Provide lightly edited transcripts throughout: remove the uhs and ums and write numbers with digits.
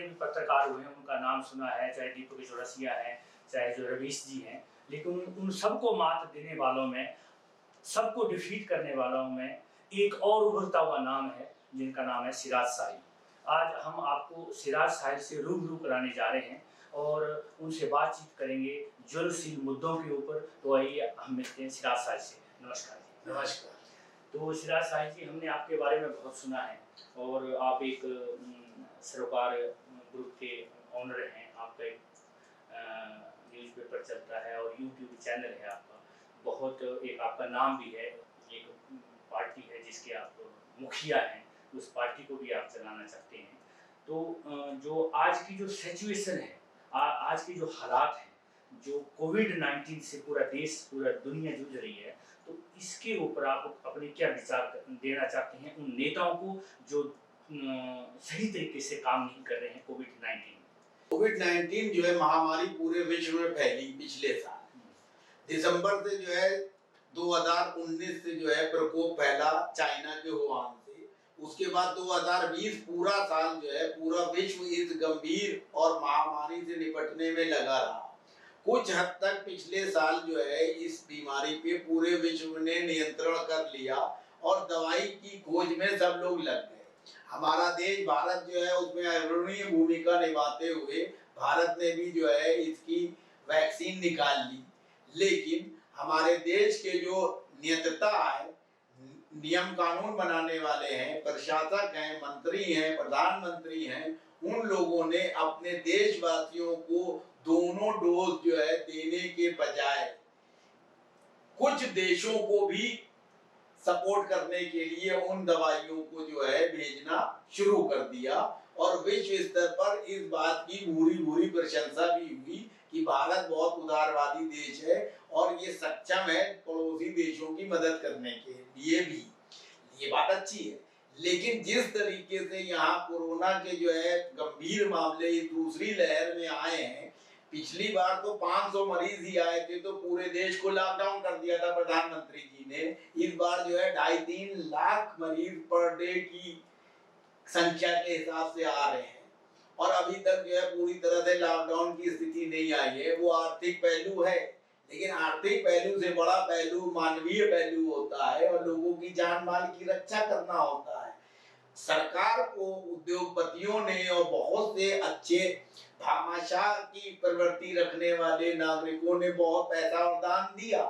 भी पत्रकार हुए हैं उनका नाम सुना है, चाहे दीपक चौरसिया है, चाहे जो रवीश जी हैं, लेकिन उन सबको मात देने वालों में, सबको डिफीट करने वालों में एक और उभरता हुआ नाम है जिनका नाम है सिराज शाही। आज हम आपको सिराज शाही से रूबरू कराने जा रहे हैं और उनसे बातचीत करेंगे ज्वलनशील मुद्दों के ऊपर। तो आइए हम मिलते हैं सिराज शाही से। नमस्कार जी। नमस्कार। तो सिराज शाही जी, हमने आपके बारे में बहुत सुना है और आप एक सरोकार ग्रुप के ऑनर हैं, आपका एक न्यूज़पेपर चलता है और यूट्यूब चैनल है आपका, बहुत एक आपका नाम भी है, एक पार्टी है जिसके आप मुखिया हैं, उस पार्टी को भी आप चलाना चाहते हैं। तो जो आज की जो सिचुएशन है, आज की जो हालात हैं, जो कोविड-19 से पूरा देश, पूरा दुनिया जूझ रही है, तो इसके ऊपर आप अपने क्या विचार देना चाहते हैं उन नेताओं को जो सही तरीके से काम नहीं कर रहे हैं कोविड-19? कोविड-19 जो है महामारी पूरे विश्व में फैली पिछले साल दिसंबर से, जो है 2019 से जो है प्रकोप फैला चाइना के वुहान से। उसके बाद 2020 पूरा साल जो है पूरा विश्व इस गंभीर और महामारी से निपटने में लगा रहा। कुछ हद तक पिछले साल जो है इस बीमारी पे पूरे विश्व ने नियंत्रण कर लिया और दवाई की खोज में सब लोग लग गए। हमारा देश भारत जो है उसमें अग्रणी भूमिका निभाते हुए भारत ने भी जो है इसकी वैक्सीन निकाल ली। लेकिन हमारे देश के जो नेता है, नियम कानून बनाने वाले हैं, प्रशासक हैं, मंत्री हैं, प्रधानमंत्री हैं, उन लोगों ने अपने देशवासियों को दोनों डोज जो है देने के बजाय कुछ देशों को भी सपोर्ट करने के लिए उन दवाइयों को जो है भेजना शुरू कर दिया। और विश्व स्तर पर इस बात की भूरी प्रशंसा भी हुई कि भारत बहुत उदारवादी देश है और ये सक्षम है पड़ोसी देशों की मदद करने के लिए भी। ये बात अच्छी है। लेकिन जिस तरीके से यहाँ कोरोना के जो है गंभीर मामले इस दूसरी लहर में आए हैं, पिछली बार तो 500 मरीज ही आए थे तो पूरे देश को लॉकडाउन कर दिया था प्रधानमंत्री जी ने। इस बार जो है 2.5-3 लाख मरीज पर डे की संख्या के हिसाब से आ रहे हैं और अभी तक जो है पूरी तरह से लॉकडाउन की स्थिति नहीं आई है। वो आर्थिक पहलू है, लेकिन आर्थिक पहलू से बड़ा पहलू मानवीय पहलू होता है और लोगों की जान माल की रक्षा करना होता है। सरकार को उद्योगपतियों ने और बहुत से अच्छे भामाशाह की प्रवृत्ति रखने वाले नागरिकों ने बहुत पैसा और दान दिया।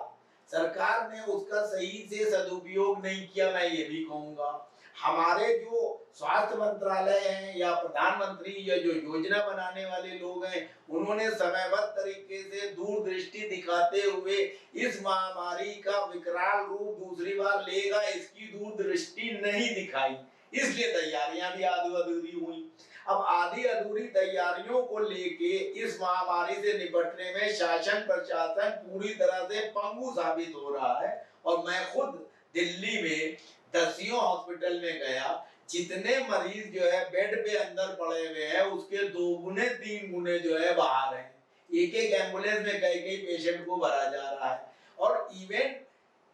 सरकार ने उसका सही से सदुपयोग नहीं किया, मैं ये भी कहूंगा। हमारे जो स्वास्थ्य मंत्रालय हैं या प्रधानमंत्री या जो योजना बनाने वाले लोग हैं, उन्होंने समयबद्ध तरीके से दूरदृष्टि दिखाते हुए इस महामारी का विकराल रूप दूसरी बार लेगा, इसकी दूरदृष्टि नहीं दिखाई, इसलिए तैयारियां भी आधी अधूरी हुई। अब आधी अधूरी तैयारियों को लेके इस महामारी से निपटने में शासन प्रशासन पूरी तरह से पंगु साबित हो रहा है। और मैं खुद दिल्ली में दसियों हॉस्पिटल में गया, जितने मरीज जो है बेड पे अंदर पड़े हुए हैं उसके 2 गुने 3 गुने जो है बाहर हैं। एक एम्बुलेंस में कई पेशेंट को भरा जा रहा है। और इवन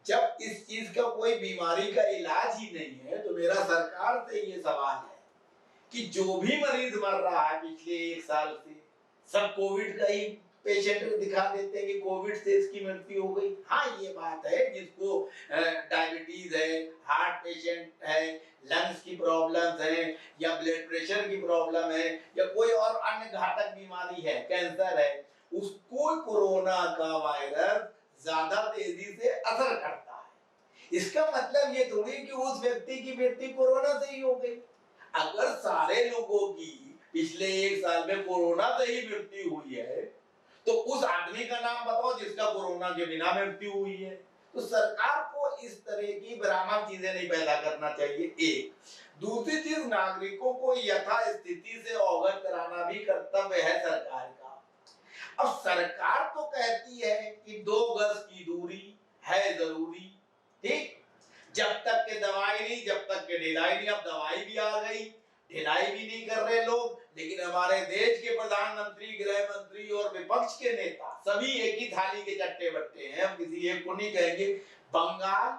जब इस चीज का कोई बीमारी का इलाज ही नहीं है, तो मेरा सरकार से ये सवाल है कि जो भी मरीज मर रहा है पिछले 1 साल से, सब कोविड का ही पेशेंट दिखा देते हैं कि कोविड से इसकी मृत्यु हो गई। हाँ, ये बात है, जिसको डायबिटीज है, हार्ट पेशेंट है, लंग्स की प्रॉब्लम्स है या ब्लड प्रेशर की प्रॉब्लम है या कोई और अन्य घातक बीमारी है, कैंसर है, उसको कोरोना का वायरस ज्यादा तेजी से असर करता है। इसका मतलब ये थोड़ी कि उस व्यक्ति की मृत्यु कोरोना से ही हो गई। अगर सारे लोगों की पिछले 1 साल में कोरोना से ही मृत्यु हुई है, तो उस आदमी का नाम बताओ जिसका कोरोना के बिना मृत्यु हुई है। तो सरकार को इस तरह की भ्रामक चीजें नहीं पैदा करना चाहिए। एक दूसरी चीज, नागरिकों को यथास्थिति से अवगत कराना भी कर्तव्य है सरकार का। अब सरकार तो कहती है कि 2 गज की दूरी है जरूरी, ठीक, जब तक के दवाई नहीं, जब तक के ढिलाई नहीं। अब दवाई भी आ गई, ढिलाई भी नहीं कर रहे लोग, लेकिन हमारे देश के प्रधानमंत्री, गृह मंत्री और विपक्ष के नेता सभी एक ही थाली के चट्टे बट्टे हैं। हम किसी एक को नहीं कहेंगे। बंगाल,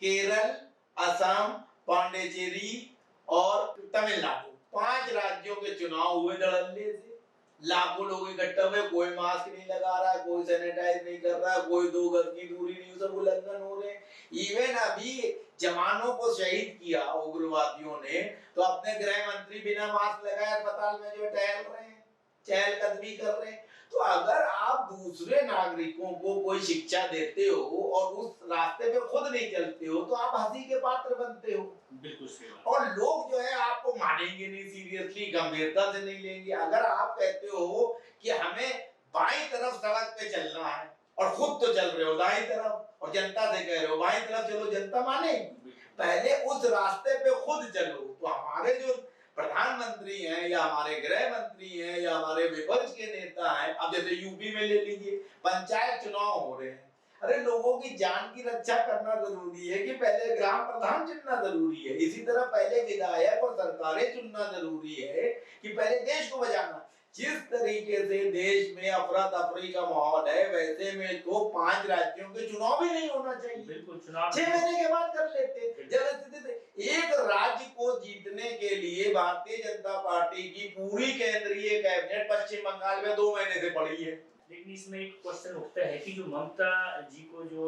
केरल, असम, पांडिचेरी और तमिलनाडु, 5 राज्यों के चुनाव हुए धड़ल्ले से, लाखों लोग इकट्ठा हुए, कोई मास्क नहीं लगा रहा है, कोई सैनिटाइज नहीं कर रहा है, कोई 2 गज की दूरी नहीं, सब उल्लंघन हो रहे हैं। इवन अभी जवानों को शहीद किया उग्रवादियों ने, तो अपने गृह मंत्री बिना मास्क लगाए अस्पताल में जो टहल रहे हैं, चहलकदमी कर रहे हैं। तो अगर आप दूसरे नागरिकों को कोई शिक्षा देते हो और उस रास्ते पे खुद नहीं चलते हो, तो आप हंसी के पात्र बनते हो। बिल्कुल सही बात। और लोग जो है आपको मानेंगे नहीं, सीरियसली गंभीरता से नहीं लेंगे। अगर आप कहते हो कि हमें बाईं तरफ सड़क पे चलना है और खुद तो चल रहे हो दाईं तरफ, और जनता से कह रहे हो बाईं तरफ चलो, जनता मानेगी? पहले उस रास्ते पे खुद चलो। तो हमारे जो प्रधानमंत्री हैं या हमारे गृह मंत्री हैं या हमारे विपक्ष के नेता हैं, अब जैसे यूपी में ले लीजिए, पंचायत चुनाव हो रहे हैं, अरे लोगों की जान की रक्षा करना जरूरी है कि पहले ग्राम प्रधान चुनना जरूरी है, इसी तरह पहले विधायक और सरकारें चुनना जरूरी है कि पहले देश को बचाना। जिस तरीके से देश में अफरा तफरी का माहौल है, वैसे में तो 5 राज्यों के चुनाव भी नहीं होना चाहिए। बिल्कुल, चुनाव 6 महीने के बाद कर लेते। जब एक राज्य को जीतने के लिए भारतीय जनता पार्टी की पूरी केंद्रीय कैबिनेट पश्चिम बंगाल में 2 महीने से पड़ी है। लेकिन इसमें एक क्वेश्चन उठता है कि जो ममता जी को जो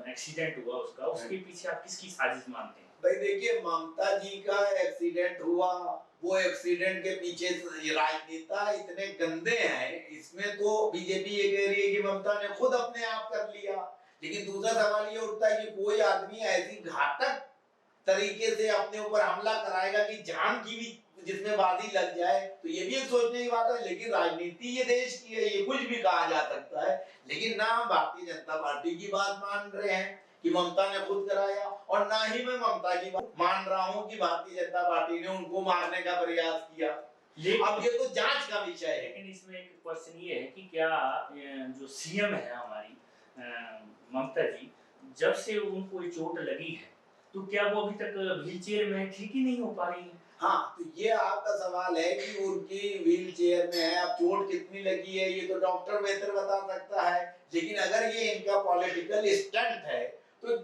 एक्सीडेंट हुआ उसके पीछे आप किसकी साजिश मानते हैं? भाई देखिए, ममता जी का एक्सीडेंट हुआ, वो एक्सीडेंट के पीछे राजनेता इतने गंदे हैं, इसमें तो बीजेपी ये कह रही है कि ममता ने खुद अपने आप कर लिया। लेकिन दूसरा सवाल ये उठता है कि कोई आदमी ऐसी घातक तरीके से अपने ऊपर हमला कराएगा कि जान की भी जिसमें बाजी लग जाए, तो ये भी एक सोचने की बात है। लेकिन राजनीति ये देश की है, ये कुछ भी कहा जा सकता है। लेकिन ना हम भारतीय जनता पार्टी की बात मान रहे हैं कि ममता ने खुद कराया, और ना ही मैं ममता की बात मान रहा हूँ कि भारतीय जनता पार्टी ने उनको मारने का प्रयास किया। अब ये तो जांच का विषय है। लेकिन इसमें एक क्वेश्चन ये है कि क्या जो सीएम है हमारी ममता जी, जब से उनको ये चोट लगी है, तो क्या वो अभी तक व्हील चेयर में ठीक ही नहीं हो पा रही है? हाँ, तो ये आपका सवाल है कि उनकी व्हील चेयर में है, अब चोट कितनी लगी है ये तो डॉक्टर बेहतर बता सकता है। लेकिन अगर ये इनका पॉलिटिकल स्टंट है, तो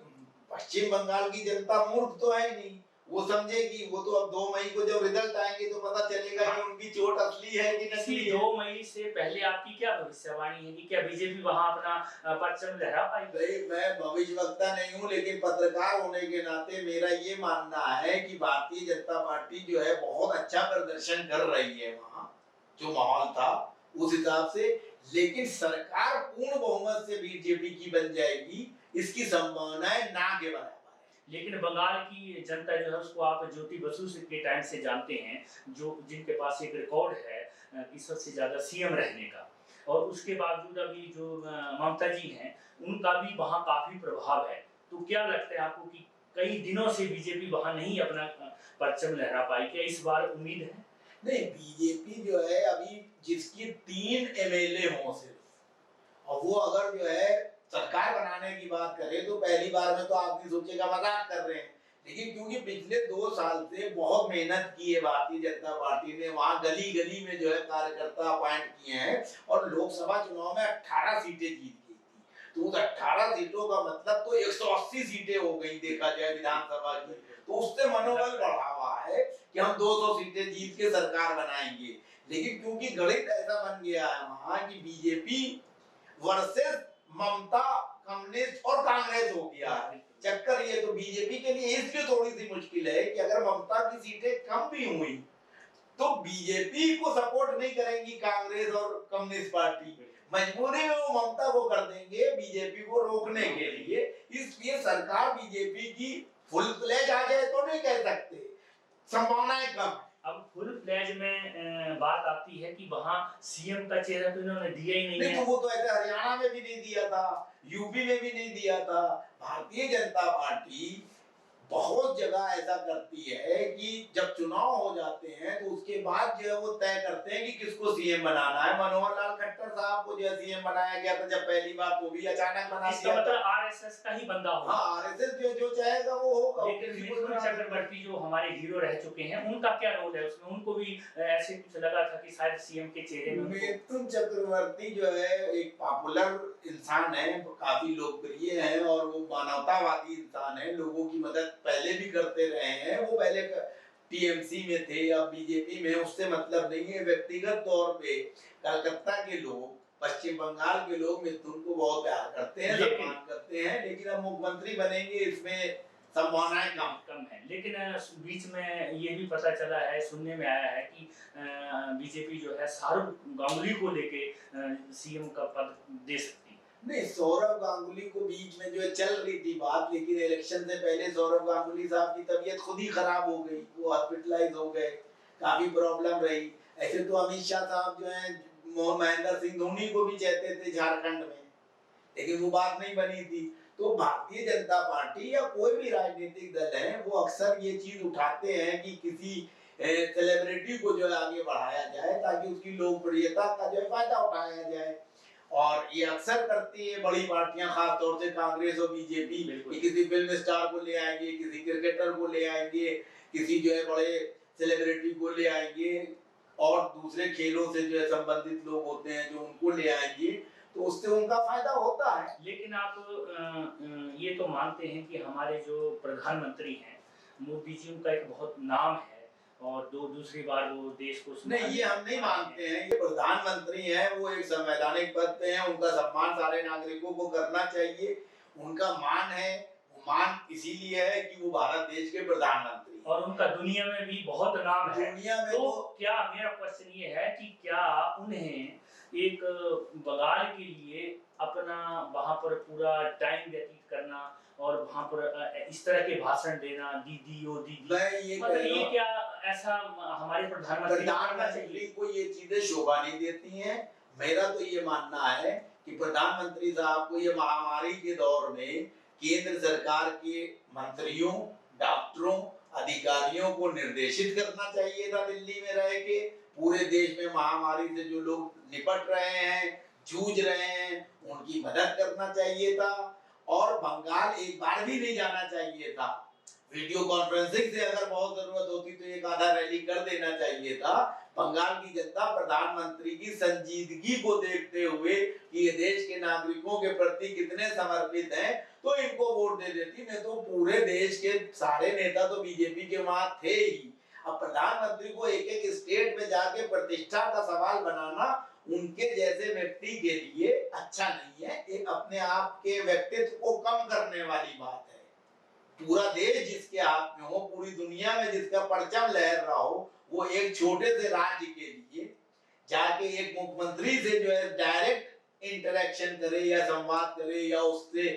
पश्चिम बंगाल की जनता मूर्ख तो है नहीं, वो समझेगी। वो तो अब 2 मई को जब रिजल्ट आएंगे तो पता चलेगा कि उनकी चोट असली है कि नकली है। 2 मई से पहले आपकी क्या भविष्यवाणी है कि क्या बीजेपी वहां अपना परचम लहरा पाएगी? मैं भविष्यवक्ता नहीं हूँ, लेकिन पत्रकार होने के नाते मेरा ये मानना है कि भारतीय जनता पार्टी जो है बहुत अच्छा प्रदर्शन कर रही है वहाँ, जो माहौल था उस हिसाब से। लेकिन सरकार पूर्ण बहुमत से बीजेपी की बन जाएगी, इसकी संभावनाएं ना के बराबर है। लेकिन बंगाल की जनता जो है उसको आप ज्योति बसु के टाइम से जानते हैं, जो जिनके पास एक रिकॉर्ड है कि सबसे ज्यादा सीएम रहने का, और उसके बावजूद अभी जो ममता जी हैं उनका भी वहाँ काफी प्रभाव है। तो क्या लगता है आपको कि कई दिनों से बीजेपी वहाँ नहीं अपना परचम लहरा पाई, क्या इस बार उम्मीद है? नहीं, बीजेपी जो है अभी जिसकी 3 एमएलए हों सिर्फ, और वो अगर जो है सरकार बनाने की बात करें तो पहली बार में तो आदमी सोचेगा मजाक कर रहे हैं। लेकिन क्योंकि पिछले 2 साल से बहुत मेहनत की है भारतीय जनता पार्टी ने, वहां गली गली में जो है कार्यकर्ता अपॉइंट किए हैं, और लोकसभा चुनाव में 18 सीटें जीत गई थी। तो उस 18 सीटों का मतलब तो 180 सीटें हो गई देखा जाए विधानसभा की। तो उससे मनोबल बढ़ा हुआ है कि हम 200 सीटें जीत के सरकार बनाएंगे। लेकिन क्योंकि गणित ऐसा बन गया है वहां कि बीजेपी वर्सेस ममता, कम्युनिस्ट और कांग्रेस हो गया है चक्कर। ये तो बीजेपी के लिए इसलिए थोड़ी सी मुश्किल है कि अगर ममता की सीटें कम भी हुई तो बीजेपी को सपोर्ट नहीं करेंगी कांग्रेस और कम्युनिस्ट पार्टी, मजबूरी में वो ममता को कर देंगे बीजेपी को रोकने के लिए। इसलिए सरकार बीजेपी की फुल फ्लेज आ जाए तो नहीं कह सकते, संभावनाएं कम। अब फुल फ्लैज में बात आती है कि वहाँ सीएम का चेहरा तो इन्होंने दिया ही नहीं है। तो वो तो ऐसे हरियाणा में भी नहीं दिया था, यूपी में भी नहीं दिया था। भारतीय जनता पार्टी बहुत जगह ऐसा करती है कि जब चुनाव हो जाते हैं तो उसके बाद जो है वो तय करते हैं कि किसको सीएम बनाना है। मनोहर लाल खट्टर साहब को जो सीएम बनाया गया था जब पहली बार, वो भी अचानक बना दिया। इसका मतलब आरएसएस का ही बंदा होगा। हाँ, आरएसएस जो चाहेगा वो होगा। लेकिन मिथुन चक्रवर्ती जो हमारे हीरो रह चुके हैं, उनका क्या रोल है उसमें? उनको भी ऐसे कुछ लगा था कि शायद सीएम के चेहरे में। मिथुन चक्रवर्ती जो है एक पॉपुलर इंसान है, काफी लोकप्रिय है, और वो मानवतावादी इंसान है, लोगों की मदद पहले भी करते रहे हैं। वो पहले टीएमसी में थे या बीजेपी में, उससे मतलब नहीं है। व्यक्तिगत तौर पे कलकत्ता के लोग, पश्चिम बंगाल के लोग मिथुन को बहुत प्यार करते हैं, सम्मान करते हैं, लेकिन अब मुख्यमंत्री बनेंगे इसमें संभावनाएं कम है। लेकिन बीच में ये भी पता चला है, सुनने में आया है कि बीजेपी जो है सौरभ गांगुली को लेके सीएम का पद दे सकती है। नहीं, सौरभ गांगुली को बीच में जो है चल रही थी बात, लेकिन इलेक्शन से पहले सौरभ गांगुली साहब की तबीयत खुद ही खराब हो गई, वो हॉस्पिटलाइज हो गए, काफी प्रॉब्लम रही। ऐसे तो अमित शाह साहब जो है महेंद्र सिंह धोनी को भी चाहते थे झारखंड में, लेकिन वो बात नहीं बनी थी। तो भारतीय जनता पार्टी या कोई भी राजनीतिक दल है, वो अक्सर ये चीज उठाते हैं कि किसी सेलिब्रिटी को जो है आगे बढ़ाया जाए ताकि उसकी लोकप्रियता का जो है फायदा उठाया जाए। और ये अक्सर करती है बड़ी पार्टियां, खास तौर से कांग्रेस और बीजेपी, किसी फिल्म स्टार को ले आएंगे, किसी क्रिकेटर को ले आएंगे, किसी जो है बड़े सेलिब्रिटी को ले आएंगे, और दूसरे खेलों से जो है संबंधित लोग होते हैं जो उनको ले आएंगे, तो उससे उनका फायदा होता है। लेकिन आप ये तो मानते हैं कि हमारे जो प्रधानमंत्री हैं मोदी जी, उनका एक बहुत नाम है और दूसरी बार वो देश को नहीं, ये हम नहीं मानते हैं। ये प्रधानमंत्री हैं, वो एक संवैधानिक पद पे हैं, उनका सम्मान सारे नागरिकों को करना चाहिए। उनका मान है, वो मान इसीलिए है कि वो भारत देश के प्रधानमंत्री, और उनका दुनिया में भी बहुत नाम है। दुनिया में तो क्या मेरा क्वेश्चन ये है कि क्या उन्हें एक बंगाल के लिए अपना वहां पर पूरा टाइम व्यतीत करना और वहां पर इस तरह के भाषण देना, दीदी ओ दीदी, मतलब ये क्या ऐसा हमारे प्रधानमंत्री को ये चीजें शोभा नहीं देती हैं? मेरा तो ये मानना है कि प्रधानमंत्री साहब को ये महामारी के दौर में केंद्र सरकार के मंत्रियों, डॉक्टरों, अधिकारियों को निर्देशित करना चाहिए था दिल्ली में रह के। पूरे देश में महामारी से जो लोग निपट रहे हैं, जूझ रहे हैं, उनकी मदद करना चाहिए था। और बंगाल एक बार भी नहीं जाना चाहिए था। वीडियो कॉन्फ्रेंसिंग से अगर बहुत जरूरत होती तो एक आधा रैली कर देना चाहिए था। बंगाल की जनता प्रधानमंत्री की संजीदगी को देखते हुए कि ये देश के नागरिकों के प्रति कितने समर्पित हैं, तो इनको वोट दे देती। नहीं तो पूरे देश के सारे नेता तो बीजेपी के वहां थे ही। अब प्रधानमंत्री को एक एक स्टेट में जाके प्रतिष्ठा का सवाल बनाना उनके जैसे व्यक्ति के लिए अच्छा नहीं है। एक अपने आप के व्यक्तित्व को कम करने वाली बात है। पूरा देश जिसके हाथ में हो, पूरी दुनिया में जिसका परचम लहर रहा हो, वो एक छोटे से राज्य के लिए जाके एक मुख्यमंत्री से जो है डायरेक्ट इंटरेक्शन करे या संवाद करे या उससे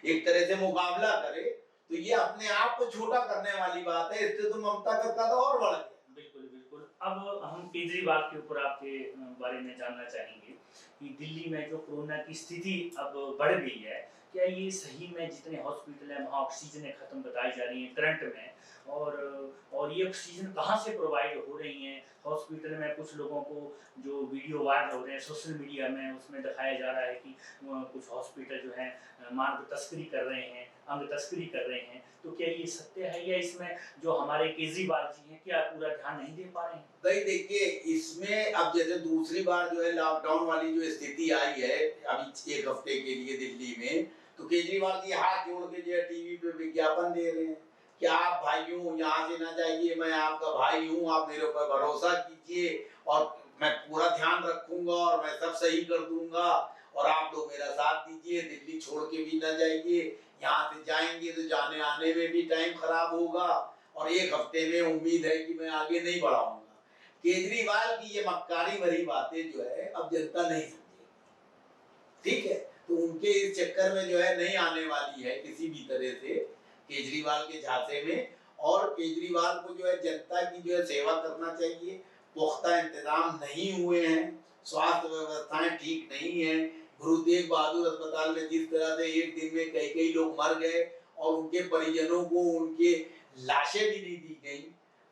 एक तरह से मुकाबला करे, तो ये अपने आप को छोटा करने वाली बात है। इससे तो ममता का कद और बढ़ गया। बिल्कुल बिल्कुल। अब हम केजरीवाल के ऊपर आपके बारे में जानना चाहेंगे कि दिल्ली में जो कोरोना की स्थिति अब बढ़ गई है, क्या ये सही में जितने हॉस्पिटल हैं वहाँ ऑक्सीजन खत्म बताई जा रही है करंट में, और ये ऑक्सीजन कहाँ से प्रोवाइड हो रही हैं हॉस्पिटल में? कुछ लोगों को जो वीडियो वायरल हो रहे हैं सोशल मीडिया में, उसमें दिखाया जा रहा है कि कुछ हॉस्पिटल जो है मानव तस्करी कर रहे हैं, अंग तस्करी कर रहे हैं। तो क्या ये सत्य है या इसमें जो हमारे केजरीवाल जी हैं क्या पूरा ध्यान नहीं दे पा रहे हैं? भाई देखिए, इसमें अब जैसे दूसरी बार जो है लॉकडाउन वाली जो स्थिति आई है अभी एक हफ्ते के लिए दिल्ली में, तो केजरीवाल जी हाथ जोड़ के जो है टीवी पे विज्ञापन दे रहे हैं कि आप भाइयों यहाँ से ना जाइए, मैं आपका भाई हूँ, आप मेरे ऊपर भरोसा कीजिए और मैं पूरा ध्यान रखूंगा और मैं सब सही कर दूंगा और आप लोग मेरा साथ दीजिए, दिल्ली छोड़ के भी ना जाइए। यहाँ से जाएंगे तो जाने आने में भी टाइम खराब होगा और एक हफ्ते में उम्मीद है कि मैं आगे नहीं बढ़ाऊंगा। केजरीवाल की ये मक्कारी भरी बातें जो है अब जनता नहीं समझेगी, ठीक है? तो उनके इस चक्कर में जो है नहीं आने वाली है किसी भी तरह से केजरीवाल के झांसे में। और केजरीवाल को जो है जनता की जो है सेवा करना चाहिए। पुख्ता इंतजाम नहीं हुए हैं, स्वास्थ्य व्यवस्थाएं ठीक नहीं है। गुरु तेग बहादुर अस्पताल में जिस तरह से एक दिन में कई लोग मर गए और उनके परिजनों को उनके लाशें भी नहीं दी गई,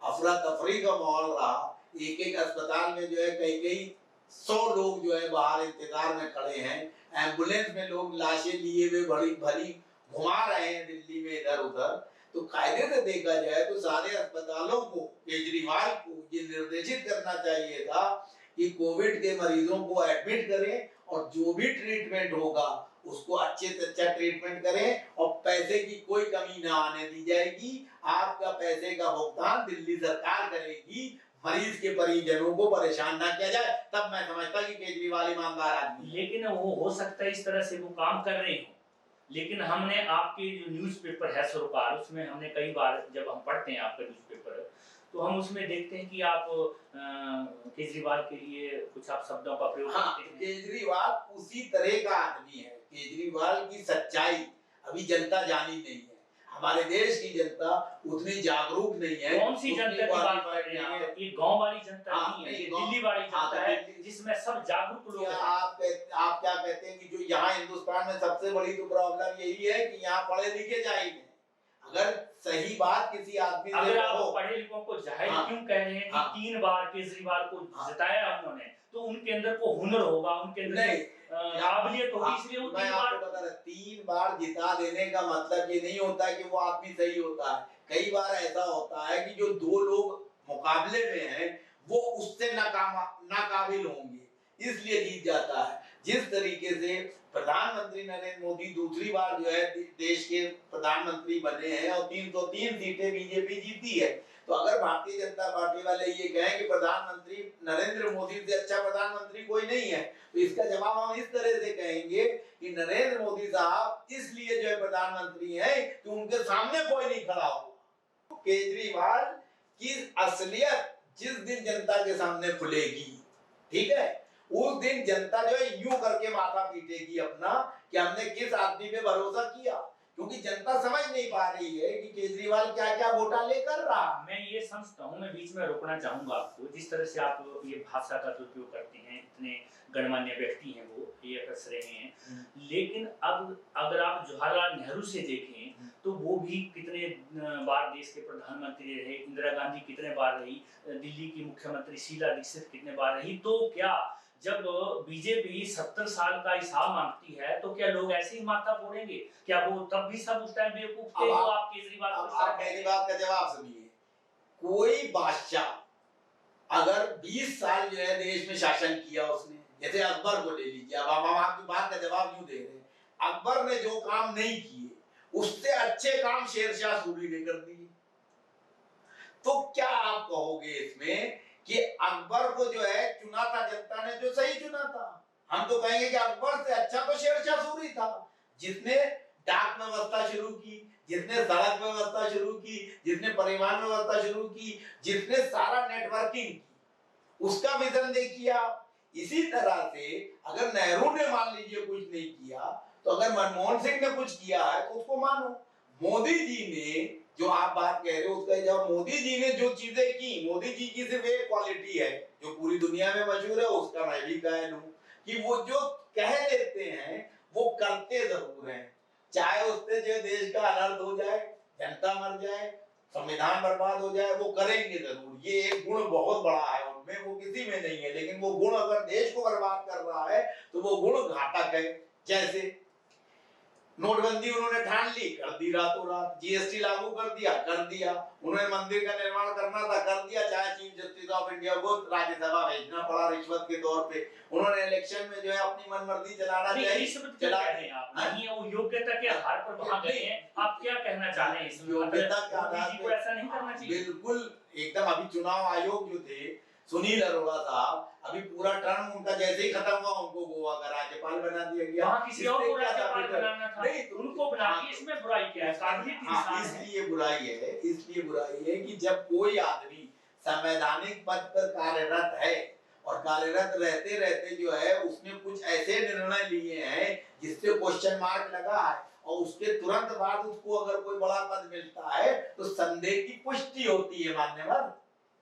अफरा तफरी का माहौल रहा। एक अस्पताल में जो है कई 100 लोग जो है बाहर इंतजार में खड़े हैं, एम्बुलेंस में लोग लाशें लिए हुए भली घुमा रहे हैं दिल्ली में इधर उधर। तो कायदे से देखा जाए तो सारे अस्पतालों को, केजरीवाल को ये निर्देशित करना चाहिए था कि कोविड के मरीजों को एडमिट करें और जो भी ट्रीटमेंट होगा उसको अच्छे से अच्छा ट्रीटमेंट करें और पैसे की कोई कमी ना आने दी जाएगी। आपका पैसे का भुगतान दिल्ली सरकार करेगी, मरीज के परिजनों को परेशान ना किया जाए। तब मैं समझता कि केजरीवाल ईमानदार आदमी। लेकिन वो हो सकता है इस तरह से वो काम कर रहे हो, लेकिन हमने आपके जो न्यूज़पेपर है सरोकार, उसमें हमने कई बार जब हम पढ़ते हैं आपका न्यूज़पेपर, तो हम उसमें देखते हैं कि आप केजरीवाल के लिए कुछ आप शब्दों का प्रयोग हाँ, करते हैं। केजरीवाल उसी तरह का आदमी है। केजरीवाल की सच्चाई अभी जनता जानी नहीं है। हमारे देश की जनता उतनी जागरूक नहीं है। कौन सी जनता की बात कर रहे हैं आप? ये गांव वाली जनता हाँ, नहीं है, ये गाँव- दिल्ली वाली हाँ, जनता है जिसमें सब जागरूक लोग हैं। आप क्या कहते हैं कि जो यहाँ हिंदुस्तान में सबसे बड़ी तो प्रॉब्लम यही है कि यहाँ पढ़े लिखे जाहिल हैं। अगर सही बात किसी आदमी से अगर आप कहो, पढ़े लिखों को जाहिल हाँ, क्यों कह रहे हैं कि हाँ, 3 बार केजरीवाल को जिताया उन्होंने, तो उनके अंदर को हुनर होगा, उनके अंदर नहीं, काबिलियत होगी, इसलिए वो 3 मैं बार। आपको बता रहा, 3 बार जिता देने का मतलब ये नहीं होता कि वो आदमी सही होता है। कई बार ऐसा होता है कि जो 2 लोग मुकाबले में हैं वो उससे नाकाबिल होंगे, इसलिए जीत जाता है। जिस तरीके से प्रधानमंत्री नरेंद्र मोदी दूसरी बार जो है देश के प्रधानमंत्री बने हैं और 303 सीटें बीजेपी जीती है, तो अगर भारतीय जनता पार्टी वाले ये कहें कि प्रधानमंत्री नरेंद्र मोदी से अच्छा प्रधानमंत्री कोई नहीं है, तो इसका जवाब हम इस तरह से कहेंगे कि नरेंद्र मोदी साहब इसलिए जो है प्रधानमंत्री हैं कि उनके सामने कोई नहीं खड़ा हो। केजरीवाल की असलियत जिस दिन जनता के सामने खुलेगी, ठीक है, उस दिन जनता जो है यूं करके माथा पीटेगी अपना कि हमने किस आदमी पे भरोसा किया, क्योंकि जनता समझ नहीं पा रही है कि केजरीवाल क्या क्या घोटाले कर रहा। मैं ये समझता हूँ, मैं बीच में रोकना चाहूंगा आपको, जिस तरह से आप ये भाषा का दुरुपयोग करते हैं, इतने गणमान्य व्यक्ति हैं वो, ये कस रहे हैं, लेकिन अब अगर आप जवाहरलाल नेहरू से देखें तो वो भी कितने बार देश के प्रधानमंत्री रहे, इंदिरा गांधी कितने बार रही, दिल्ली की मुख्यमंत्री शीला दीक्षित कितने बार रही, तो क्या जब बीजेपी 70 साल का हिसाब मांगती है तो क्या लोग ऐसे ही माथा फोड़ेंगे? क्या वो तब भी सब उस टाइम बेवकूफ थे? अब तो आप केजरीवाल को आप मेरी बात का जवाब सुनिए। कोई बादशाह अगर 20 साल जो है देश में शासन किया उसने, जैसे अकबर को ले लीजिए, अब हम आपकी बात का जवाब यूं दे रहे हैं, अकबर ने जो काम नहीं किए उससे अच्छे काम शेरशाह सूरी ने कर दिए। तो क्या आप कहोगे इसमें कि अकबर को जो है चुना था जनता ने, जो सही चुना था? हम तो कहेंगे कि अकबर से अच्छा तो शेरशाह सूरी था, जिसने डाक व्यवस्था शुरू की, जिसने सड़क व्यवस्था शुरू की, जिसने परिवहन व्यवस्था शुरू की, जिसने सारा नेटवर्किंग की, उसका विजन देखिए आप। इसी तरह से अगर नेहरू ने मान लीजिए कुछ नहीं किया, तो अगर मनमोहन सिंह ने कुछ किया है तो उसको मानो। मोदी जी ने जो आप बात कह रहे हो उसका जब मोदी जी ने जो चीजें की, मोदी जी की सिर्फ एक क्वालिटी है जो पूरी दुनिया में मशहूर है, उसका मैं भी कायल हूं कि वो जो कह देते हैं वो करते जरूर हैं। चाहे उससे जो देश का अनर्थ हो जाए, जनता मर जाए, संविधान बर्बाद हो जाए, वो करेंगे जरूर। ये एक गुण बहुत बड़ा है उनमें, वो किसी में नहीं है, लेकिन वो गुण अगर देश को बर्बाद कर रहा है तो वो गुण घातक है। जैसे नोटबंदी उन्होंने ठान ली, कर दी रातों रात, जीएसटी लागू कर दिया, कर दिया, उन्होंने मंदिर का निर्माण करना था, कर दिया, चाहे चीफ जस्टिस ऑफ इंडिया को राज्यसभा भेजना पड़ा रिश्वत के तौर पे, उन्होंने इलेक्शन में जो है अपनी मनमर्जी चलाना चाहिए, चला रहे हैं आप, नहीं है वो योग्यता के आधार पर वहां गए हैं, आप क्या कहना चाह रहे हैं इसमें? योग्यता के आधार मोदी जी को ऐसा नहीं करना चाहिए। बिल्कुल एकदम। अभी चुनाव आयोग जो थे सुनील अरोड़ा साहब, अभी पूरा टर्म उनका जैसे ही खत्म हुआ उनको गोवा का राज्यपाल बना दिया गया। वहाँ किसी और को राज्यपाल बनाना था, नहीं तो उनको बना दिया, इसमें बुराई क्या है? काबिलियत इंसान है। इसलिए बुराई है कि जब कोई आदमी संवैधानिक पद पर कार्यरत है और कार्यरत रहते रहते जो है उसने कुछ ऐसे निर्णय लिए हैं जिससे क्वेश्चन मार्क लगा है, और उसके तुरंत बाद उसको अगर कोई बड़ा पद मिलता है तो संदेह की पुष्टि होती है मान्यवर।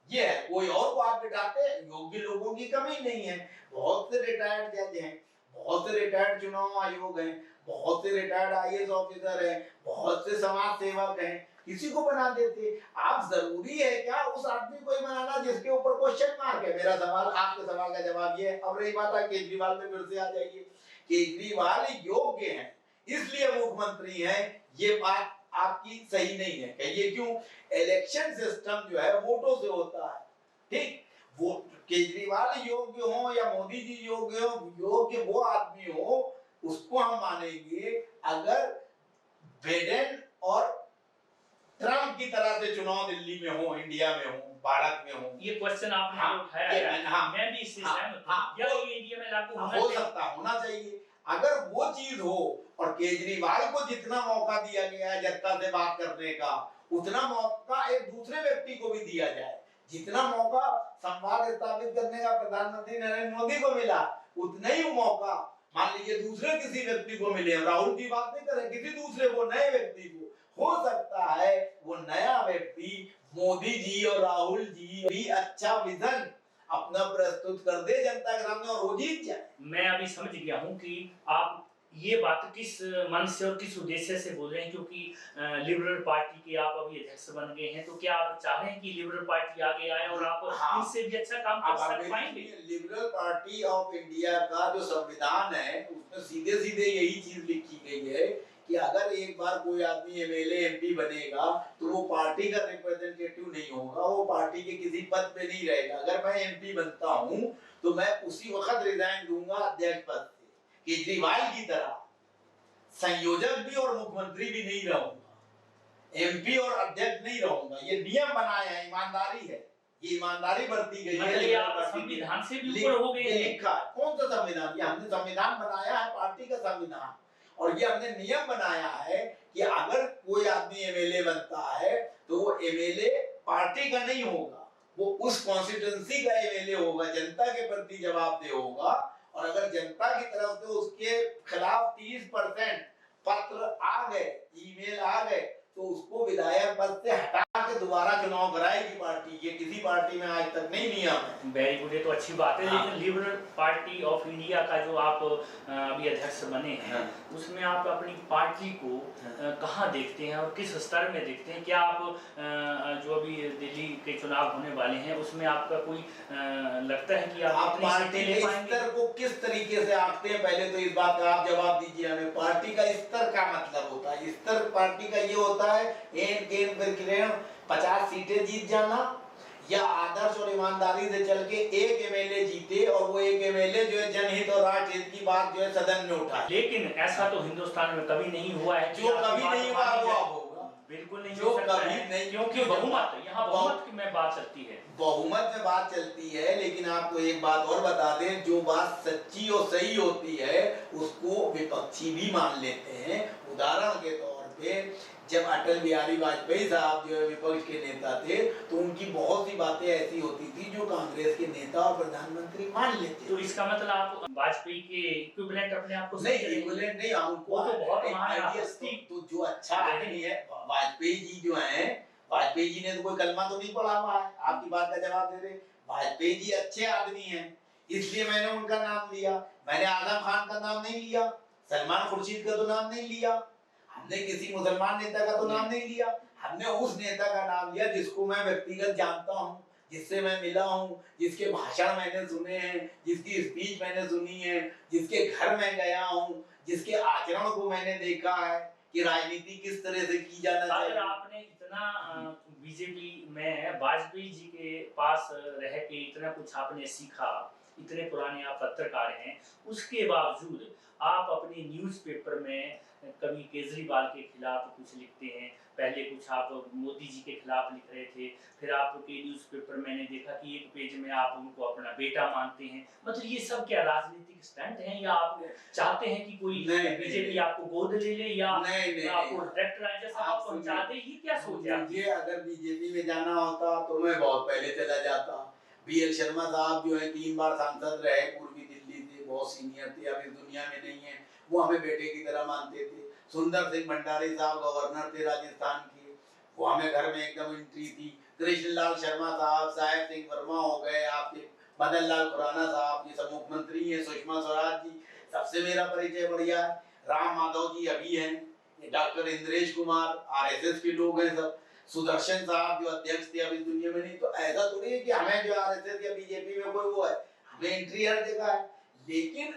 ये है, कोई और को आप बिठाते, योग्य लोगों की कमी नहीं है। बहुत से रिटायर्ड जज हैं, बहुत से रिटायर्ड चुनाव आयोग हैं, बहुत से रिटायर्ड आईएएस ऑफिसर हैं, बहुत से समाज सेवक हैं, किसी को बना देते। आप जरूरी है क्या उस आदमी को ही बनाना जिसके ऊपर क्वेश्चन मार्क है? मेरा सवाल, आपके सवाल का जवाब ये है। अब रही बात है केजरीवाल पे, फिर से आ जाइए। केजरीवाल योग्य हैं इसलिए मुख्यमंत्री हैं, ये बात आपकी सही नहीं है। कहिए क्यों? इलेक्शन सिस्टम जो है वोटों से होता है, ठीक? वो केजरीवाल योग्य हो या मोदी जी योग्य हो, योग्य वो आदमी हो उसको हम मानेंगे अगर बाइडेन और ट्रम्प की तरह से चुनाव दिल्ली में हो, इंडिया में हो, भारत में हो। ये क्वेश्चन आपने हाँ, जो उठाया ये है, हाँ, मैं भी इससे हाँ, सहमत हाँ, हूं। या ये इंडिया में लागू होना हो चाहिए। सकता, होना चाहिए। अगर वो चीज हो और केजरीवाल को जितना मौका दिया गया है जनता से बात करने का, उतना मौका एक दूसरे व्यक्ति को भी दिया जाए। जितना मौका संवाद स्थापित करने का प्रधानमंत्री नरेंद्र मोदी को मिला, उतना ही मौका मान लीजिए दूसरे किसी व्यक्ति को मिले। राहुल की बात नहीं करें, किसी दूसरे को, नए व्यक्ति को। हो सकता है वो नया व्यक्ति मोदी जी और राहुल जी भी अच्छा विजन अपना प्रस्तुत कर दे जनता के सामने और वो जीत जाए। मैं अभी समझ गया हूं कि आप ये बात किस मन से और किस उद्देश्य से बोल रहे हैं, क्योंकि लिबरल पार्टी के आप अभी अध्यक्ष बन गए हैं, तो क्या आप चाह रहे हैं कि लिबरल पार्टी आगे आए और आप इनसे भी अच्छा काम कर पाएंगे? लिबरल पार्टी ऑफ इंडिया का जो संविधान है उसमें सीधे सीधे यही चीज लिखी गई है कि अगर एक बार कोई आदमी एमएलए एमपी बनेगा तो वो पार्टी का रिप्रेजेंटेटिव नहीं होगा, वो पार्टी के किसी पद पे नहीं रहेगा। अगर मैं एमपी बनता हूं तो मैं उसी वक्त रिजाइन दूंगा अध्यक्ष पद से, केजरीवाल की तरह संयोजक भी और मुख्यमंत्री भी नहीं रहूंगा, एमपी और अध्यक्ष नहीं रहूंगा। ये नियम बनाया है, ईमानदारी है, ये ईमानदारी बरती गई है। ये आप संविधान से भी ऊपर हो गए हैं। लिखा कौन सा संविधान? ये हमने संविधान बनाया है, पार्टी का संविधान, और ये हमने नियम बनाया है कि अगर कोई आदमी एमएलए बनता है तो वो एमएलए पार्टी का नहीं होगा, वो उस कॉन्स्टिट्यूएंसी का एमएलए होगा, जनता के प्रति जवाबदेह होगा। और अगर जनता की तरफ से उसके खिलाफ 30% पत्र आ गए, ईमेल आ गए, तो उसको विधायक पद से हटा के दोबारा चुनाव कराएगी पार्टी। ये किसी पार्टी में आज तक नहीं नियम है। वेरी गुड, ये तो अच्छी बात है। हाँ। लेकिन लिबरल पार्टी ऑफ इंडिया का जो आप अभी अध्यक्ष बने हैं, हाँ। उसमें आप अपनी पार्टी को कहाँ देखते हैं और किस स्तर में देखते हैं? क्या आप जो अभी दिल्ली के चुनाव होने वाले हैं उसमें आपका कोई लगता है कि आप पार्टी के स्तर को किस तरीके से आंकते हैं? पहले तो इस बात का आप जवाब दीजिए हमें। पार्टी का स्तर का मतलब होता है, स्तर पार्टी का ये होता है 50 सीटें जीत जाना, या आदर्श और ईमानदारी से चल के एक एमएलए जीते और वो एक एमएलए जो है जनहित और राष्ट्र हित की बात जो है सदन में उठाए। लेकिन ऐसा तो हिंदुस्तान में कभी नहीं हुआ है। जो कभी नहीं हुआ वो अब होगा। बिल्कुल नहीं जो हो सकता कभी है, नहीं, क्योंकि बहुमत, यहाँ बहुमत की में बात चलती है। बहुमत में बात चलती है, लेकिन आपको एक बात और बता दें, जो बात सच्ची और सही होती है उसको विपक्षी भी मान लेते हैं। उदाहरण के तौर पे जब अटल बिहारी वाजपेयी साहब जो है विपक्ष के नेता थे, तो उनकी बहुत सी बातें ऐसी होती थी जो कांग्रेस के नेता और प्रधानमंत्री मान लेते। तो इसका मतलब आप वाजपेयी के इक्विवेलेंट अपने आप को नहीं, इक्विवेलेंट नहीं, उनको तो बहुत महान तो जो अच्छा आदमी है वाजपेयी जी जो हैं, वाजपेयी जी ने तो कोई कलमा तो नहीं पढ़ा हुआ है, आपकी बात का जवाब दे रहे। वाजपेयी जी अच्छे आदमी हैं, इसलिए मैंने उनका नाम लिया। मैंने आजम खान का नाम नहीं लिया, सलमान खुर्शीद का तो नाम नहीं लिया, हमने किसी मुसलमान नेता का तो नाम नहीं लिया। हमने उस नेता का नाम लिया जिसको मैं व्यक्तिगत जानता हूँ, जिससे मैं मिला हूँ, जिसके भाषण मैंने सुने हैं, जिसकी स्पीच मैंने सुनी है, जिसके घर में गया हूँ, जिसके आचरण को मैंने देखा है कि राजनीति किस तरह से की जाना चाहिए। अगर आपने इतना बीजेपी में वाजपेयी जी के पास रह के इतना कुछ आपने सीखा, इतने पुराने आप पत्रकार हैं, उसके बावजूद आप अपने न्यूज़पेपर में कभी केजरीवाल के खिलाफ कुछ लिखते हैं, पहले कुछ आप मोदी जी के खिलाफ लिख रहे थे, फिर आपके न्यूज़पेपर मैंने देखा कि एक पेज में आप उनको अपना बेटा मानते हैं। मतलब ये सब क्या राजनीतिक स्टंट हैं, या आप चाहते हैं कि कोई बीजेपी आपको गोद ले ले, या आपको डायरेक्ट राज्यसभा पहुंचा दे? ये क्या सोच है? मुझे अगर बीजेपी में जाना होता तो मैं बहुत पहले चला जाता। बीएल शर्मा साहब जो है 3 बार सांसद रहे पूर्वी दिल्ली से, बहुत सीनियर थे, अब इस दुनिया में नहीं है, वो हमें बेटे की तरह मानते थे। सुंदर सिंह भंडारी साहब गवर्नर थे राजस्थान के, वो हमें घर में एकदम एंट्री थी। कृष्णलाल शर्मा साहब, साहेब सिंह वर्मा हो गए, आपके मदन लाल खुराना साहब, ये सब मुख्यमंत्री हैं। सुषमा स्वराज जी, सबसे मेरा परिचय बढ़िया है। राम माधव जी अभी हैं, ये डॉक्टर इंद्रेश कुमार आरएसएस के लोग हैं सब। सुदर्शन साहब जो अध्यक्ष थे अभी दुनिया में नहीं। तो ऐसा थोड़ी है कि हमें जो आरएसएस या बीजेपी में कोई वो है, हमें एंट्री हर जगह है। लेकिन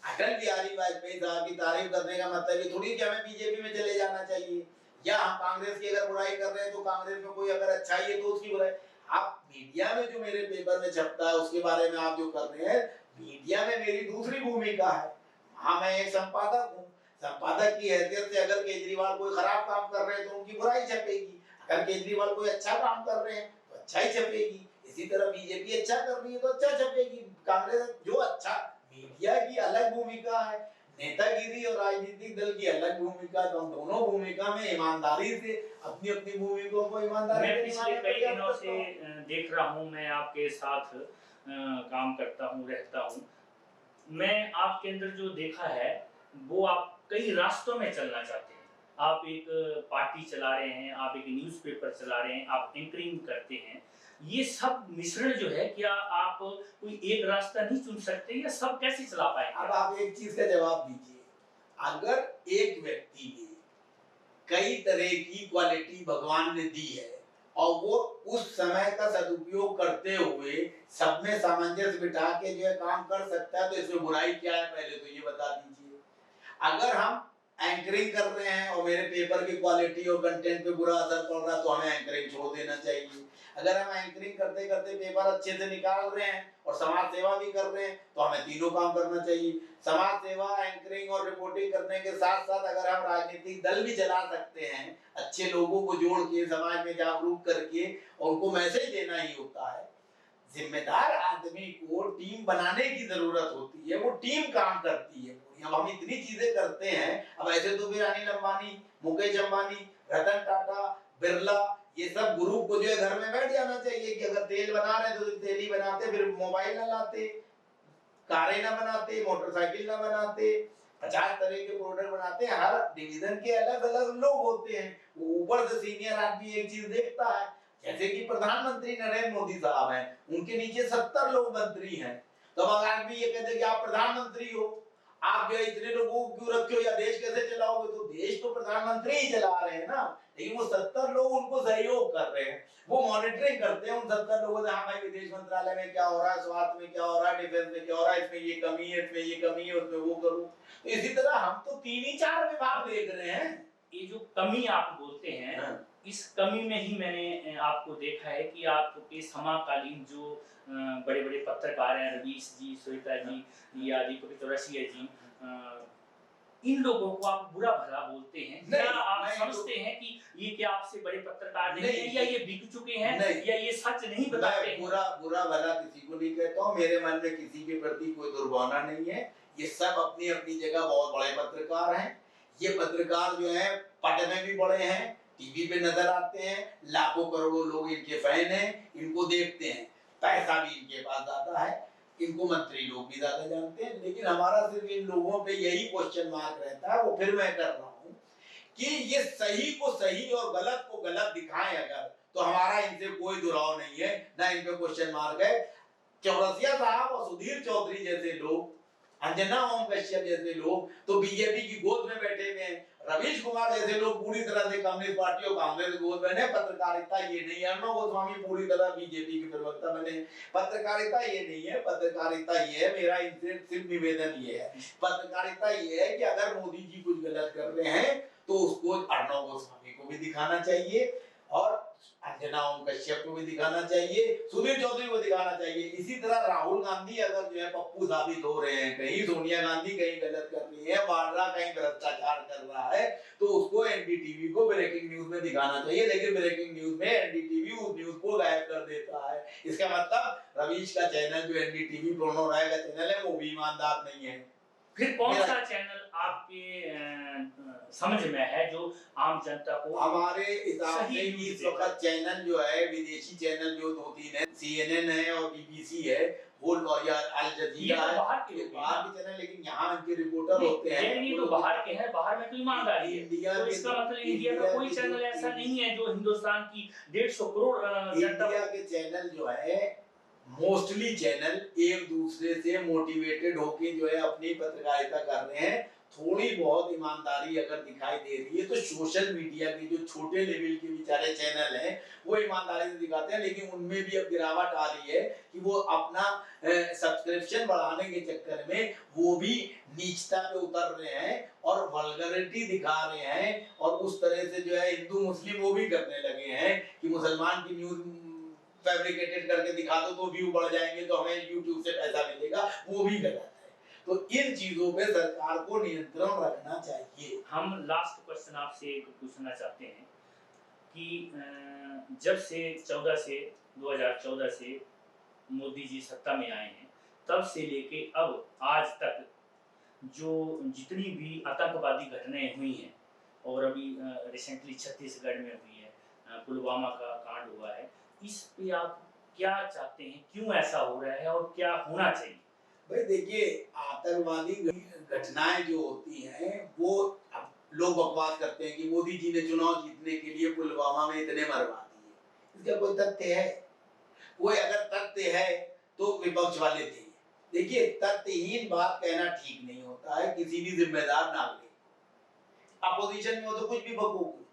अटल बिहारी वाजपेयी साहब की तारीफ करने का मतलब ये थोड़ी कि हमें बीजेपी में चले जाना चाहिए, या हम कांग्रेस की अगर बुराई कर रहे हैं तो कांग्रेस में कोई अगर अच्छाई है तो उसकी बुराई। आप मीडिया में जो मेरे पेपर में छपता है उसके बारे में आप जो कर रहे हैं, मीडिया में मेरी दूसरी भूमिका है। हाँ, मैं एक संपादक हूँ, संपादक की हैसियत से अगर केजरीवाल कोई खराब काम कर रहे हैं तो उनकी बुराई छपेगी, अगर केजरीवाल कोई अच्छा काम कर रहे हैं तो अच्छा ही छपेगी। इसी तरह बीजेपी अच्छा कर रही है तो अच्छा छपेगी। कांग्रेस जो अच्छा, मीडिया की अलग भूमिका है, नेतागिरी और राजनीतिक दल की अलग भूमिका, तो हम दोनों भूमिका में ईमानदारी से अपनी अपनी भूमिकाओं को ईमानदारी मैं से पिछले निभाने का कई प्रयास दिनों करता से हूं। देख रहा हूँ, मैं आपके साथ काम करता हूँ, रहता हूँ। मैं आपके अंदर जो देखा है वो आप कई रास्तों में चलना चाहते हैं। आप एक पार्टी चला रहे हैं, आप एक न्यूज़पेपर चला रहे हैं, आप एंकरिंग करते हैं। ये सब मिश्रण जो है, क्या आप कोई एक रास्ता नहीं चुन सकते या सब कैसे चला पाएंगे? अब आप एक चीज का जवाब दीजिए, अगर एक व्यक्ति में कई तरह की क्वालिटी भगवान ने दी है और वो उस समय का सदुपयोग करते हुए सब में सामंजस्य बिठा के जो है काम कर सकता है, तो इसमें बुराई क्या है, पहले तो ये बता दीजिए। अगर हम एंकरिंग कर रहे हैं और मेरे पेपर की क्वालिटी और कंटेंट पे बुरा असर पड़ रहा है तो हमें एंकरिंग छोड़ देना चाहिए। अगर हम एंकरिंग करते करते पेपर अच्छे से निकाल रहे हैं और समाज सेवा भी कर रहे हैं तो हमें तीनों काम करना चाहिए। समाज सेवा, एंकरिंग और रिपोर्टिंग करने के साथ साथ अगर हम राजनीतिक दल भी चला सकते हैं, अच्छे लोगों को जोड़ के समाज में जागरूक करके, और उनको मैसेज देना ही होता है। जिम्मेदार आदमी को टीम बनाने की जरूरत होती है, वो टीम काम करती है। अब हम इतनी चीजें करते हैं, अब ऐसे तो फिर अनिल अंबानी, मुकेश अंबानी, रतन टाटा, बिरला, ये सब ग्रुप को जो है घर में बैठ जाना चाहिए कि अगर तेल बना रहे तो तेल ही बनाते, फिर मोबाइल ना लाते, कारें ना बनाते, मोटरसाइकिल ना बनाते, 50 तरह के प्रोडक्ट बनाते हैं। हर डिवीजन के अलग अलग लोग होते हैं। वो ऊपर से सीनियर आदमी एक चीज देखता है, जैसे कि प्रधानमंत्री नरेंद्र मोदी साहब हैं, उनके नीचे 70 लोग मंत्री हैं। तो अगर आदमी ये कहते कि आप प्रधानमंत्री हो, आप जो इतने लोगों को क्यों रखे हो या देश कैसे चलाओगे, तो देश तो प्रधानमंत्री ही चला रहे हैं ना, लेकिन वो 70 लोग उनको सहयोग कर रहे हैं, वो मॉनिटरिंग करते हैं उन 70 लोगों से। हाँ भाई, विदेश मंत्रालय में क्या हो रहा है, स्वास्थ्य में क्या हो रहा है, डिफेंस में क्या हो रहा है, इसमें ये कमी है, इसमें ये कमी है, उसमें वो करूं। तो इसी तरह हम तो 3 ही 4 विभाग देख रहे हैं। ये जो कमी आप बोलते हैं, हाँ। इस कमी में ही मैंने आपको देखा है कि आपके समकालीन जो बड़े-बड़े पत्रकार हैं, रवीश जी, श्वेता जी या दीपक चौरसिया जी, इन लोगों को आप बुरा-भला बोलते हैं। क्या आप समझते हैं कि ये क्या आपसे बड़े पत्रकार नहीं हैं, या ये बिक चुके हैं, या ये सच नहीं बताते हैं? बुरा भला किसी को नहीं कहता हूँ, मेरे मन में किसी के प्रति कोई दुर्भावना नहीं है। ये सब अपनी अपनी जगह बहुत बड़े पत्रकार हैं। ये पत्रकार जो है पद में भी बड़े हैं, टीवी पे नजर आते हैं, लाखों करोड़ों लोग इनके फैन हैं, इनको देखते हैं, पैसा भी इनके पास ज्यादा है, इनको मंत्री लोग भी ज्यादा जानते हैं। लेकिन हमारा सिर्फ इन लोगों पे यही क्वेश्चन मार्क रहता है, वो फिर मैं कर रहा हूँ कि ये सही को सही और गलत को गलत दिखाएं अगर, तो हमारा इनसे कोई दुराव नहीं है, ना इन पे क्वेश्चन मार्क है। चौरसिया साहब और सुधीर चौधरी जैसे लोग, अंजना ओम कश्यप जैसे लोग तो बीजेपी की गोद में बैठे हुए हैं। रवीश कुमार जैसे लोग पूरी तरह से कम्युनिस्ट पार्टी और कांग्रेस की गोद में। पत्रकारिता ये नहीं है, अर्णव गोस्वामी पूरी तरह बीजेपी के प्रवक्ता बने। पत्रकारिता ये नहीं है, पत्रकारिता ये है, मेरा इनसे सिर्फ निवेदन ये है, पत्रकारिता ये है कि अगर मोदी जी कुछ गलत कर रहे हैं तो उसको अर्णव गोस्वामी को भी दिखाना चाहिए और अंजना ओम कश्यप को भी दिखाना चाहिए, सुधीर चौधरी को दिखाना चाहिए। इसी तरह राहुल गांधी अगर जो है पप्पू साबित हो रहे हैं, कहीं सोनिया गांधी कहीं गलत कर रही है, वाड्रा कहीं भ्रष्टाचार कर रहा है, तो उसको एनडीटीवी को ब्रेकिंग न्यूज में दिखाना चाहिए। लेकिन ब्रेकिंग न्यूज में एनडीटीवी उस न्यूज को गायब कर देता है। इसका मतलब रवीश का चैनल जो एनडीटीवी प्रोनो राय का चैनल है वो भी ईमानदार नहीं है। फिर कौन सा चैनल आपके समझ में है जो आम जनता को? हमारे हिसाब से इस वक्त चैनल जो है, विदेशी चैनल जो 2-3 है, CNN है और BBC है, वो और या अल जजीरा है, बाहर के चैनल, लेकिन यहाँ इनके रिपोर्टर होते हैं, लेकिन ये तो बाहर के हैं, बाहर में तो ईमानदारी है। तो इसका मतलब इंडिया का कोई चैनल ऐसा नहीं है जो हिंदुस्तान की 150 करोड़ इंडिया के चैनल जो है, मोस्टली चैनल एक दूसरे से मोटिवेटेड होके जो है अपनी पत्रकारिता कर रहे हैं। थोड़ी बहुत ईमानदारी अगर दिखाई दे रही है तो सोशल मीडिया के जो छोटे लेवल के बेचारे चैनल हैं वो ईमानदारी से दिखाते हैं, लेकिन उनमें भी अब गिरावट आ रही है कि वो अपना सब्सक्रिप्शन बढ़ाने के चक्कर में वो भी नीचता पे उतर रहे हैं और वल्गरिटी दिखा रहे हैं, और उस तरह से जो है हिंदू मुस्लिम वो भी करने लगे हैं कि मुसलमान की न्यूज फैब्रिकेटेड करके दिखा दो तो व्यू बढ़ जाएंगे तो हमें YouTube से पैसा मिलेगा, वो भी गलत है। तो इन चीजों पे सरकार को नियंत्रण रखना चाहिए। हम लास्ट क्वेश्चन आपसे एक पूछना चाहते हैं कि जब से 2014 से मोदी जी सत्ता में आए हैं, तब से लेके अब आज तक जो जितनी भी आतंकवादी घटनाएं हुई हैं, और अभी रिसेंटली छत्तीसगढ़ में हुई है, पुलवामा का कांड हुआ है, इस पे आप क्या चाहते हैं, क्यों ऐसा हो रहा है और क्या होना चाहिए? भाई देखिए, आतंकवादी घटनाएं जो होती हैं वो अब लोग बकवास करते हैं कि मोदी जी ने चुनाव जीतने के लिए पुलवामा में इतने मरवा दिए। इसका कोई तथ्य है? कोई अगर तथ्य है तो विपक्ष वाले थे। देखिए, तथ्यहीन बात कहना ठीक नहीं होता है, किसी भी जिम्मेदार नागरिक अपोजिशन में हो तो कुछ भी बकोगे।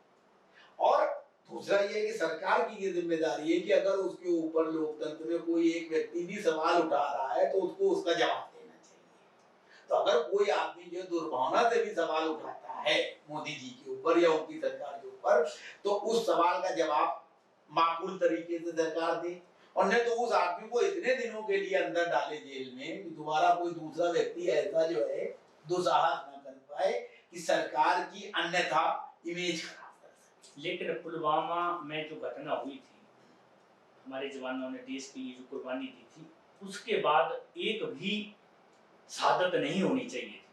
और दूसरा ये है कि सरकार की ये जिम्मेदारी है कि अगर उसके ऊपर लोकतंत्र में कोई एक व्यक्ति भी सवाल उठा रहा है तो उसको उसका जवाब देना चाहिए। तो अगर कोई आदमी जो दुर्भावना से भी सवाल उठाता है मोदी जी के ऊपर या उनकी सरकार के ऊपर, तो उस सवाल का जवाब माकूल तरीके से सरकार दे, और नहीं तो उस आदमी को इतने दिनों के लिए अंदर डाले जेल में कि दोबारा कोई दूसरा व्यक्ति ऐसा जो है दुस्साहस न कर पाए कि सरकार की अन्यथा इमेज खराब कर सके। लेकिन पुलवामा में जो घटना हुई थी, हमारे जवानों ने देश के लिए जो कुर्बानी दी थी, उसके बाद एक भी शहादत नहीं होनी चाहिए थी।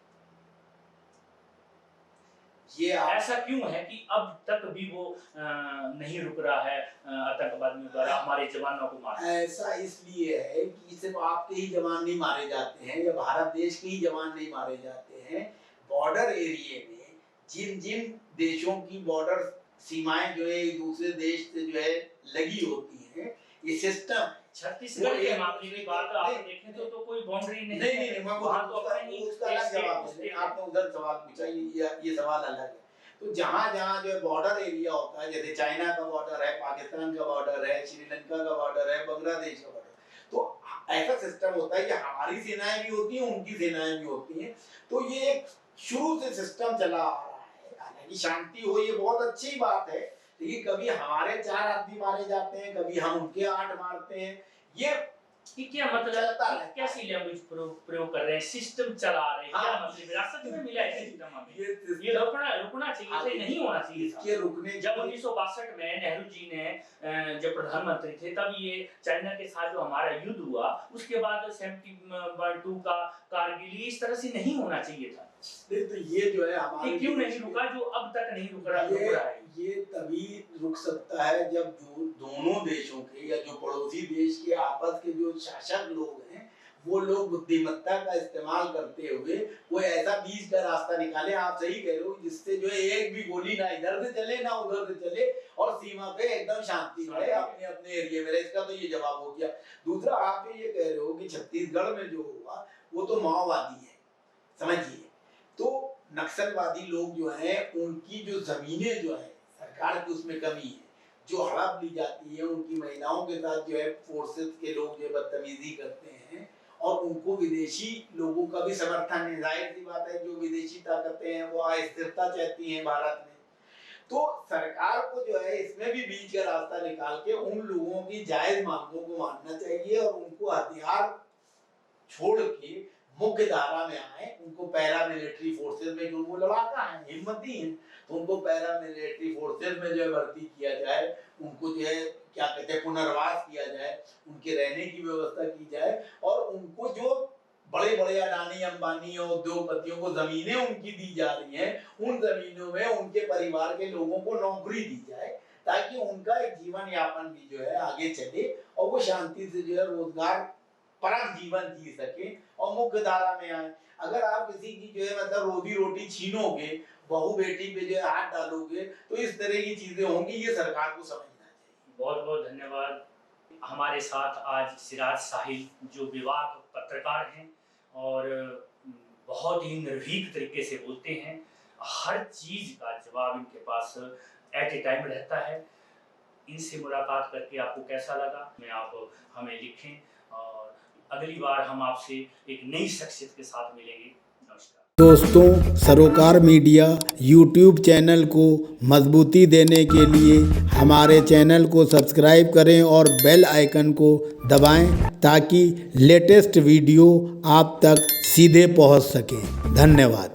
ये ऐसा क्यों है कि अब तक भी वो नहीं रुक रहा है आतंकवादियों द्वारा हमारे जवानों को मारना? ऐसा इसलिए है कि सिर्फ आपके ही जवान नहीं मारे जाते हैं या भारत देश के ही जवान नहीं मारे जाते हैं। बॉर्डर एरिया में जिन जिन देशों की बॉर्डर सीमाएं जो है एक दूसरे देश से जो है लगी होती हैं, ये सिस्टम छत्तीसगढ़ के मामले की बात आप देखें तो कोई बाउंड्री नहीं है। मैं वहाँ तो उसका अलग जवाब है। आपने उधर सवाल पूछा, ये सवाल अलग है। तो जहाँ जहाँ जो है बॉर्डर एरिया होता है, जैसे चाइना का बॉर्डर है, पाकिस्तान का बॉर्डर है, श्रीलंका का बॉर्डर है, बांग्लादेश का बॉर्डर, तो ऐसा सिस्टम होता है कि हमारी सेनाएं भी होती हैं, उनकी सेनाएं भी होती हैं। तो ये एक शुरू से सिस्टम चला आ रहा है। हालांकि शांति हो, ये बहुत अच्छी बात है, लेकिन कभी हमारे 4 आदमी मारे जाते हैं, कभी हम उनके 8 मारते हैं। ये क्या मतलब, कैसी लैंग्वेज प्रयोग कर रहे हैं? सिस्टम चला रहे हैं, क्या मतलब? विरासत में मिला है सिस्टम हमें, ये रुकना चाहिए, नहीं होना चाहिए। इसके रुकने जब 1962 में नेहरू जी ने जब प्रधानमंत्री थे, तब ये चाइना के साथ जो हमारा युद्ध हुआ, उसके बाद 72 का कारगिल, इस तरह से नहीं होना चाहिए था। तो ये जो है हमारे क्यों नहीं रुका, जो अब तक नहीं रुक रहा है? ये तभी रुक सकता है जब जो दोनों देशों के या जो पड़ोसी देश के आपस के जो शासक लोग हैं, वो लोग बुद्धिमत्ता का इस्तेमाल करते हुए कोई ऐसा बीच का रास्ता निकाले। आप सही कह रहे हो, जिससे जो है एक भी गोली ना इधर से चले ना उधर से चले और सीमा पे एकदम शांति रहे अपने अपने एरिया में। इसका तो ये जवाब हो गया। दूसरा, आप ये कह रहे हो कि छत्तीसगढ़ में जो हुआ वो तो माओवादी है, समझिए। तो नक्सलवादी लोग जो हैं, उनकी जो जमीनें जो है सरकार की उसमें कमी है, जो हड़प ली जाती है, उनकी महिलाओं के साथ जो है फोर्सेस के लोग जो बदतमीजी करते हैं, और उनको विदेशी लोगों का भी समर्थन है। जाहिर सी बात है, जो विदेशी ताकतें हैं वो अस्थिरता चाहती हैं भारत में। तो सरकार को जो है इसमें भी बीच का रास्ता निकाल के उन लोगों की जायज मांगों को मानना चाहिए और उनको हथियार छोड़ के मुख्य धारा में आए। उनको पैरा मिलिट्री फोर्सेस में, जो वो लड़ाका है, हिम्मती हैं, तो उनको पैरा मिलिट्री फोर्सेस में जो है भर्ती किया जाए। उनको जो है क्या कहते हैं, पुनर्वास किया जाए, उनके रहने की व्यवस्था की जाए, और उनको जो बड़े बड़े अडानी अंबानी और उद्योगपतियों को जमीनें उनकी दी जा रही हैं, उन जमीनों में उनके परिवार के लोगों को नौकरी दी जाए, ताकि उनका एक जीवन यापन भी जो है आगे चले और वो शांति से जो है रोजगार परक जीवन जी सके और मुख्य धारा में आए। अगर आप किसी की जो है मतलब रोजी रोटी छीनोगे, बहू बेटी पे जो है हाथ डालोगे, तो इस तरह की चीजें होंगी। ये सरकार को समझना चाहिए। बहुत बहुत धन्यवाद। हमारे साथ आज सिराज साहिल, जो विवाद पत्रकार हैं और बहुत ही निर्भीक तरीके से बोलते हैं, हर चीज का जवाब इनके पास एट ए टाइम रहता है। इनसे मुलाकात करके आपको कैसा लगा, में आप हमें लिखें, और अगली बार हम आपसे एक नई शख्सियत के साथ मिलेंगे। नमस्कार दोस्तों, सरोकार मीडिया यूट्यूब चैनल को मजबूती देने के लिए हमारे चैनल को सब्सक्राइब करें और बेल आइकन को दबाएं, ताकि लेटेस्ट वीडियो आप तक सीधे पहुंच सकें। धन्यवाद।